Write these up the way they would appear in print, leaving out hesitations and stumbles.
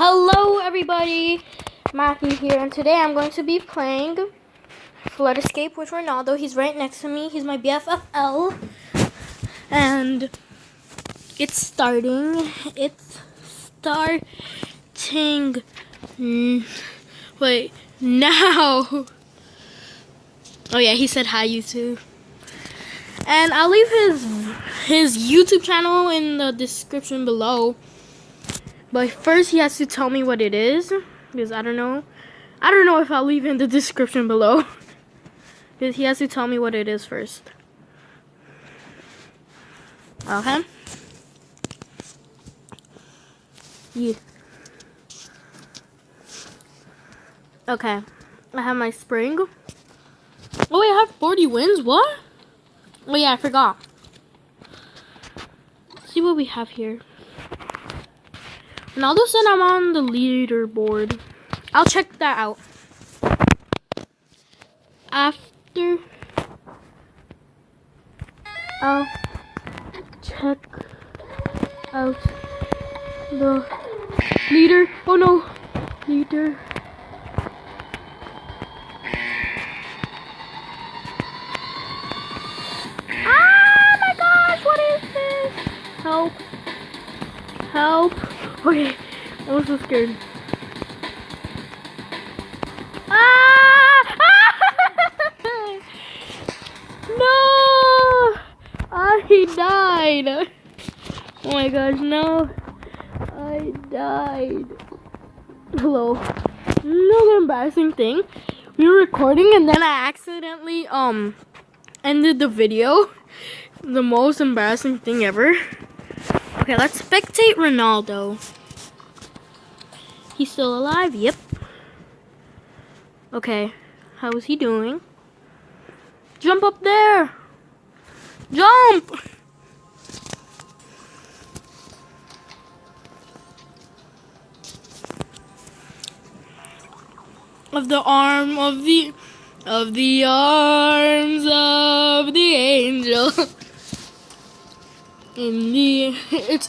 Hello everybody, Matthew here, and today I'm going to be playing Flood Escape with Ronaldo. He's right next to me. He's my BFFL. And it's starting. Wait, now. Oh yeah, he said hi YouTube. And I'll leave his YouTube channel in the description below. But first he has to tell me what it is, because I don't know if I'll leave in the description below. Because he has to tell me what it is first. Okay. Yeah. Okay. I have my spring. Oh wait, I have 40 wins? What? Oh yeah, I forgot. Let's see what we have here. Ronaldo said I'm on the leaderboard. I'll check that out. After I'll check out the leader. Oh no, leader. Ah my gosh, what is this? Help. Help. Okay, I was so scared. Ah! No! I died. Oh my gosh, no. I died. Hello. Another embarrassing thing. We were recording and then I accidentally ended the video. The most embarrassing thing ever. Okay, let's spectate Ronaldo. He's still alive? Yep. Okay, how is he doing? Jump up there! Jump! Of the arms of the angel. It's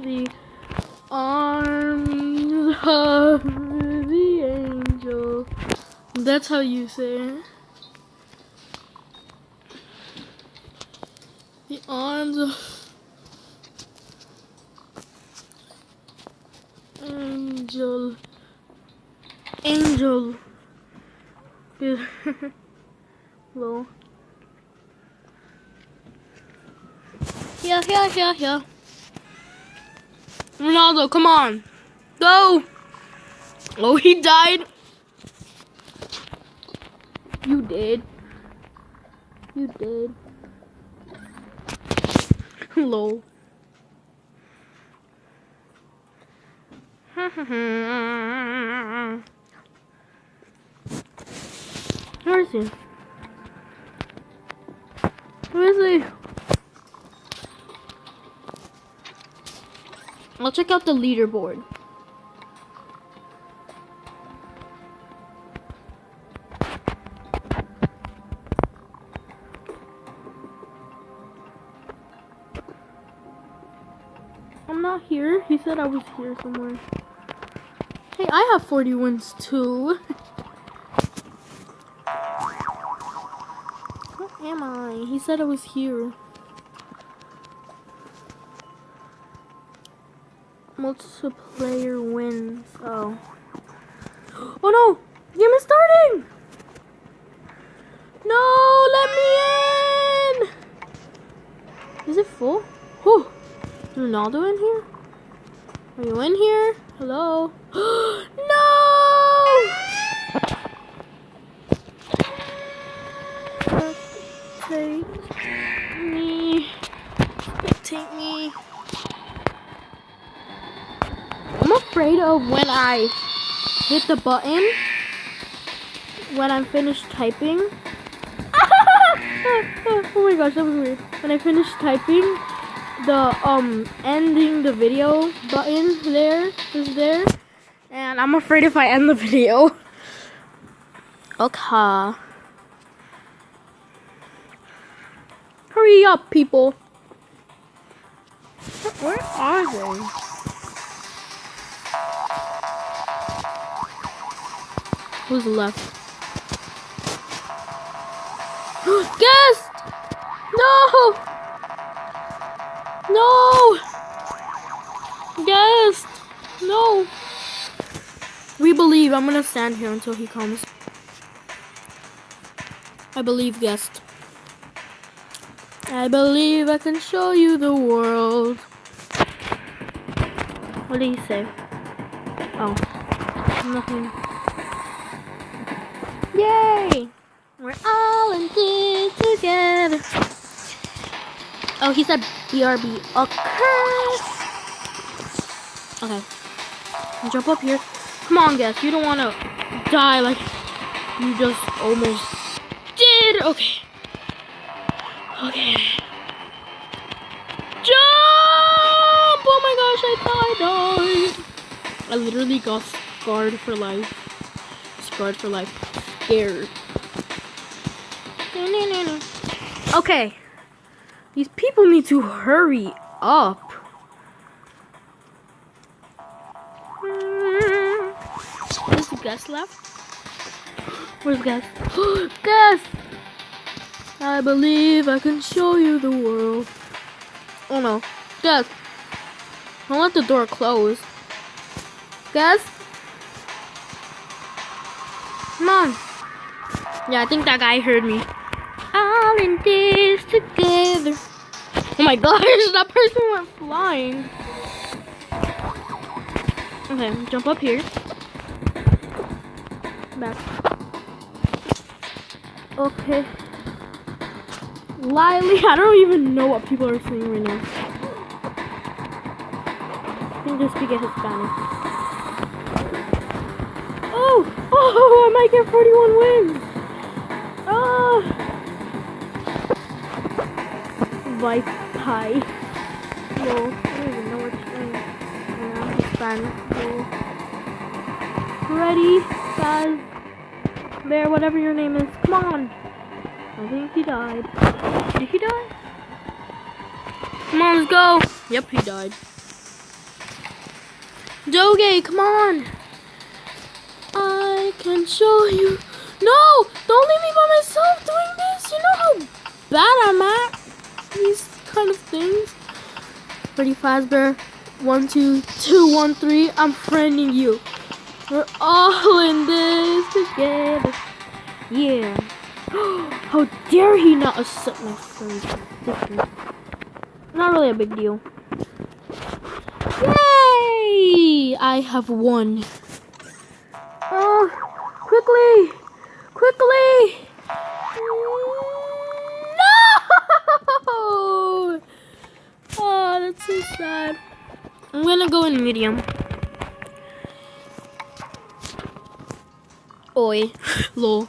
the arms of the angel. That's how you say it. The arms of angel. Hello. Yeah. Ronaldo, come on. Go. Oh, he died. You did. Hello. Where is he? I'll check out the leaderboard. I'm not here. He said I was here somewhere. Hey, I have 40 wins too. Where am I? He said I was here. Multiplayer wins. Oh. Oh no! Game is starting! No! Let me in! Is it full? Whew. Is Ronaldo in here? Are you in here? Hello? No! Spectate me. I'm afraid of when I hit the button when I'm finished typing. Oh my gosh, that was weird. When I finish typing, the ending the video button is there, and I'm afraid if I end the video. Okay. Hurry up, people. Where are they? Who's left? Guest! No! No! Guest! No! We believe. I'm gonna stand here until he comes. I believe, guest. I believe I can show you the world. What did he say? Oh, nothing. Yay! We're all in this together. Oh, he said BRB. Okay. Okay. Jump up here. Come on, guys. You don't want to die like you just almost did. Okay. Okay. Jump! Oh my gosh, I died. I literally got scarred for life. Scarred for life. Scared. Okay. These people need to hurry up. Is Gus left? Where's Gus? Gus! I believe I can show you the world. Oh no. Gus! Don't let the door close. Gus? Come on. Yeah, I think that guy heard me. All in this together. Oh my gosh, that person went flying. Okay, jump up here. Back. Okay. Lily, I don't even know what people are saying right now. I think they speak at Hispanic. Oh, I might get 41 wins. Oh. Vipe pie. No, I don't even know what to say. Hispanic. No. Ready, guys? Bear, whatever your name is. Come on. I think he died. Did he die? Come on, let's go. Yep, he died. Doge, come on. I can show you. No! Don't leave me by myself doing this. You know how bad I'm at these kind of things. Pretty fast, Bear. 1, 2, 2, 1, 3. I'm friending you. We're all in this together. Yeah. How dare he not accept my friend? Not really a big deal. Yay! I have won. Oh, quickly! Quickly! No! Oh, that's so sad. I'm gonna go in medium. Oi. Lol.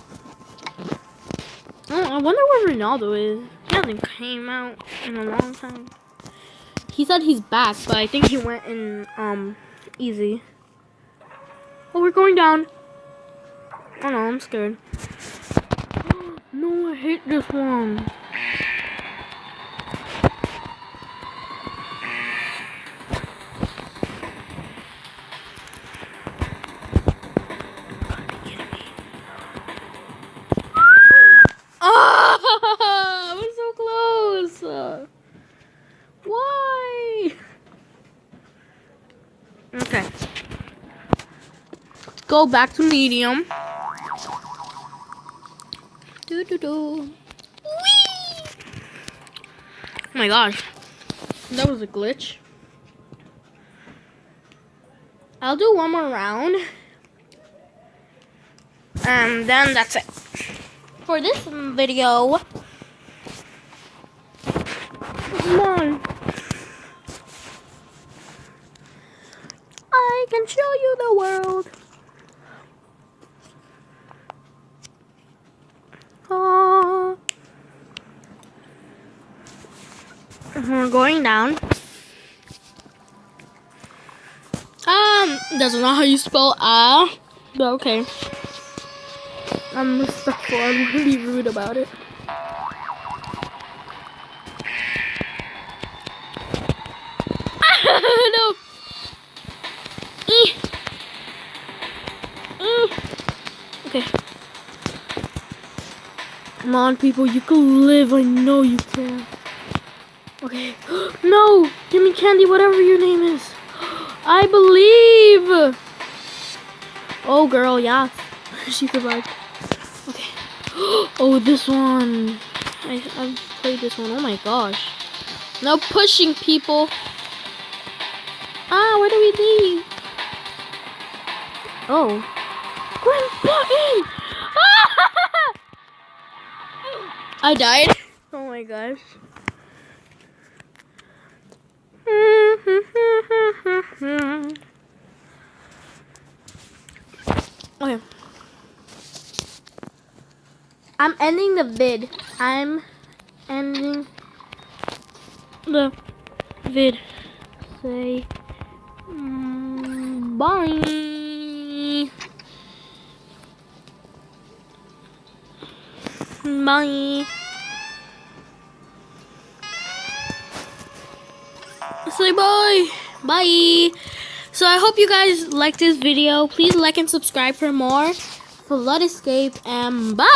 Oh, I wonder where Ronaldo is. He hasn't came out in a long time. He said he's back, but I think he went in easy. Oh, we're going down. Oh no, I'm scared. No, I hate this one. Oh, I was so close. Why? Okay. Let's go back to medium. Whee! Oh my gosh. That was a glitch. I'll do one more round. And then that's it. For this video. Come on. I can show you the world. Oh. We're going down. That's not how you spell but okay. I'm respectful. I'm really rude about it. Come on, people, you can live. I know you can. Okay. No! Give me candy, whatever your name is. I believe! Oh, girl, yeah. She survived. Okay. Oh, this one. I've played this one. Oh my gosh. No pushing, people. Ah, where do we leave? Oh. Grandpa in! I died. Oh my gosh. Okay. I'm ending the vid. I'm ending the vid. Say bye. Bye. Say bye. Bye. So I hope you guys liked this video. Please like and subscribe for more. Flood Escape and bye.